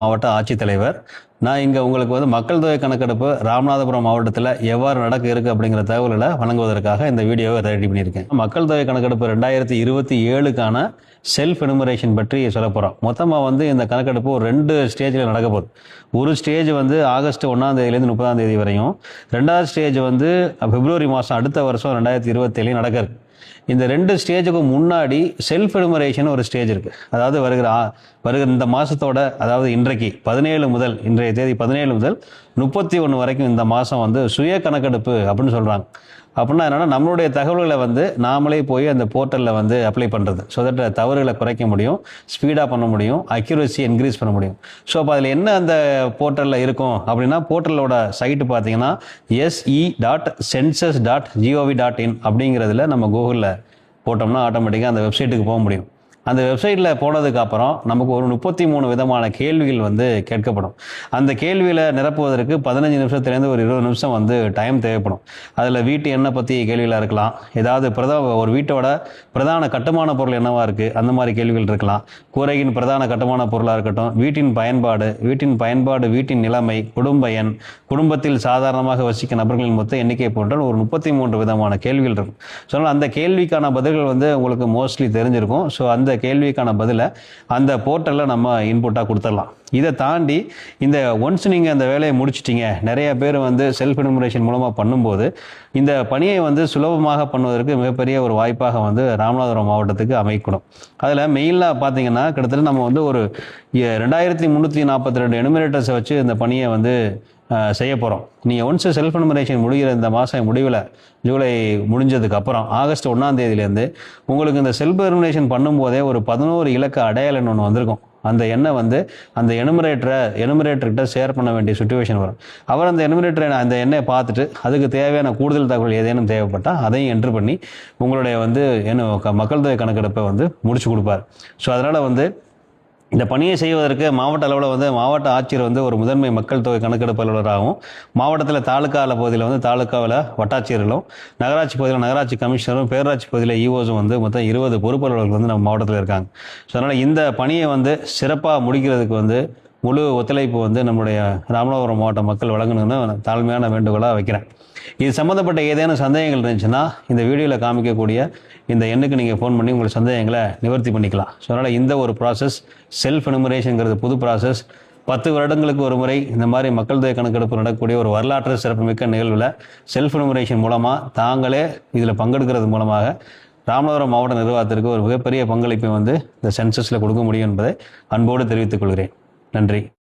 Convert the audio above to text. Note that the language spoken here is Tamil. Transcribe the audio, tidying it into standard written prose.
மாவட்ட ஆட்சித்தலைவர். நான் இங்கே உங்களுக்கு மக்கள் தொகை கணக்கெடுப்பு ராமநாதபுரம் மாவட்டத்தில் எவ்வாறு நடக்க இருக்குது அப்படிங்கிற தகவல்களை வழங்குவதற்காக இந்த வீடியோவை ரெடி பண்ணியிருக்கேன். மக்கள் தொகை கணக்கெடுப்பு 2027க்கான செல்ஃப் எனுமரேஷன் பற்றி சொல்ல போகிறோம். மொத்தமாக இந்த கணக்கெடுப்பு ஒரு 2 ஸ்டேஜில் நடக்க போகுது. ஒரு ஸ்டேஜ் ஆகஸ்ட் 1ஆம் தேதியிலேருந்து 30ஆம் தேதி வரையும், 2வது ஸ்டேஜ் பிப்ரவரி மாதம் அடுத்த வருஷம் 2027 நடக்கிறது. இந்த 2 ஸ்டேஜுக்கு முன்னாடி செல்ஃப் எனுமரேஷன் ஒரு ஸ்டேஜ் இருக்குது. அதாவது வருகிற இந்த மாதத்தோட, அதாவது இன்றைக்கு 17 முதல், இன்றைய தேதி 17 முதல் 31 வரைக்கும் இந்த மாதம் சுய கணக்கெடுப்பு அப்படின்னு சொல்கிறாங்க. அப்படின்னா என்னென்னா, நம்மளுடைய தகவல்களை நாமளே போய் அந்த போர்ட்டலில் அப்ளை பண்ணுறது. ஸோ தட் தவறுகளை குறைக்க முடியும், ஸ்பீடாக பண்ண முடியும், அக்யூரசி இன்க்ரீஸ் பண்ண முடியும். ஸோ அப்போ அதில் என்ன அந்த போர்ட்டலில் இருக்கும் அப்படின்னா, போர்ட்டலோட சைட்டு பார்த்தீங்கன்னா se.census.gov.in அப்படிங்கிறதுல நம்ம கூகுளில் போட்டோம்னா ஆட்டோமேட்டிக்காக அந்த வெப்சைட்டுக்கு போக முடியும். அந்த வெப்சைட்டில் போனதுக்கப்புறம் நமக்கு ஒரு 33 விதமான கேள்விகள் கேட்கப்படும். அந்த கேள்வியில் நிரப்புவதற்கு 15 நிமிஷத்துலேருந்து ஒரு 20 நிமிஷம் டைம் தேவைப்படும். அதில் வீட்டு எண்ணை பற்றி கேள்விகளாக இருக்கலாம், ஏதாவது ஒரு வீட்டோட பிரதான கட்டுமான பொருள் என்னவாக இருக்குது அந்த மாதிரி கேள்விகள் இருக்கலாம், கூரையின் பிரதான கட்டுமான பொருளாக இருக்கட்டும், வீட்டின் பயன்பாடு, வீட்டின் நிலைமை, குடும்ப எண், குடும்பத்தில் சாதாரணமாக வசிக்கும் நபர்களின் மொத்த எண்ணிக்கை போன்ற ஒரு 33 விதமான கேள்விகள் இருக்கும். ஸோ அந்த கேள்விக்கான பதில்கள் உங்களுக்கு மோஸ்ட்லி தெரிஞ்சிருக்கும். ஸோ அந்த கேள்விக்கான பதிலை அந்த போர்ட்டலில் நம்ம இன்புட்டாக கொடுத்துடலாம். இதை தாண்டி ஒன்ஸ் நீங்கள் அந்த வேலையை முடிச்சிட்டிங்க, நிறைய பேர் செல்ஃப் எனுமரேஷன் மூலமாக பண்ணும்போது இந்த பணியை சுலபமாக பண்ணுவதற்கு மிகப்பெரிய ஒரு வாய்ப்பாக ராமநாதபுரம் மாவட்டத்துக்கு அமைக்கணும். அதில் மெயினாக பார்த்தீங்கன்னா, கிட்டத்தட்ட நம்ம ஒரு 2342 எனுமரேட்டர்ஸை வச்சு இந்த பணியை செய்ய போகிறோம். நீங்கள் ஒன்ஸ் செல்ஃப் எனுமரேஷன் முடிகிற இந்த மாதம் முடிவில், ஜூலை முடிஞ்சதுக்கப்புறம் ஆகஸ்ட் 1ஆம் தேதியிலேருந்து உங்களுக்கு இந்த செல்ஃப் எனுமரேஷன் பண்ணும்போதே ஒரு 11 இலக்க அடையாள எண் ஒன்று வந்திருக்கும். அந்த எண்ணை அந்த எனுமரேட்டர்கிட்ட ஷேர் பண்ண வேண்டிய சுச்சுவேஷன் வரும். அவர் அந்த எண்ணை பார்த்துட்டு அதுக்கு தேவையான கூடுதல் தகவல் ஏதேனும் தேவைப்பட்டால் அதையும் என்ட்ரு பண்ணி உங்களுடைய மக்கள் தொகை கணக்கெடுப்பை முடிச்சு கொடுப்பார். ஸோ அதனால் இந்த பணியை செய்வதற்கு மாவட்ட அளவில் மாவட்ட ஆட்சியர் ஒரு முதன்மை மக்கள் தொகை கணக்கெடுப்பு அலுவலராகவும், மாவட்டத்தில் தாலுக்கா பகுதியில் தாலுக்காவில் வட்டாட்சியர்களும், நகராட்சி பகுதியில் நகராட்சி கமிஷனரும், பேரூராட்சி பகுதியில் ஈஓஸும் மொத்தம் 20 பொறுப்பாளர்கள் நம்ம மாவட்டத்தில் இருக்காங்க. ஸோ அதனால் இந்த பணியை சிறப்பாக முடிக்கிறதுக்கு முழு ஒத்துழைப்பு நம்முடைய ராமநாதபுரம் மாவட்ட மக்கள் வழங்கணும்னு தாழ்மையான வேண்டுகோளாக வைக்கிறேன். இது சம்மந்தப்பட்ட ஏதேனும் சந்தேகங்கள் இருந்துச்சுன்னா இந்த வீடியோவில் காமிக்கக்கூடிய இந்த எண்ணுக்கு நீங்கள் ஃபோன் பண்ணி உங்கள் சந்தேகங்களை நிவர்த்தி பண்ணிக்கலாம். ஸோ அதனால் இந்த ஒரு ப்ராசஸ், செல்ஃப் எனுமரேஷன்ங்கிறது புது ப்ராசஸ். 10 வருடங்களுக்கு ஒரு முறை இந்த மாதிரி மக்கள் தொகை கணக்கெடுப்பு நடக்கக்கூடிய ஒரு வரலாற்று சிறப்புமிக்க நிகழ்வில் செல்ஃப் எனுமரேஷன் மூலமாக தாங்களே இதில் பங்கெடுக்கிறது மூலமாக ராமநாதபுரம் மாவட்ட நிர்வாகத்திற்கு ஒரு மிகப்பெரிய பங்களிப்பை இந்த சென்சஸில் கொடுக்க முடியும் என்பதை அன்போடு தெரிவித்துக் கொள்கிறேன். நன்றி.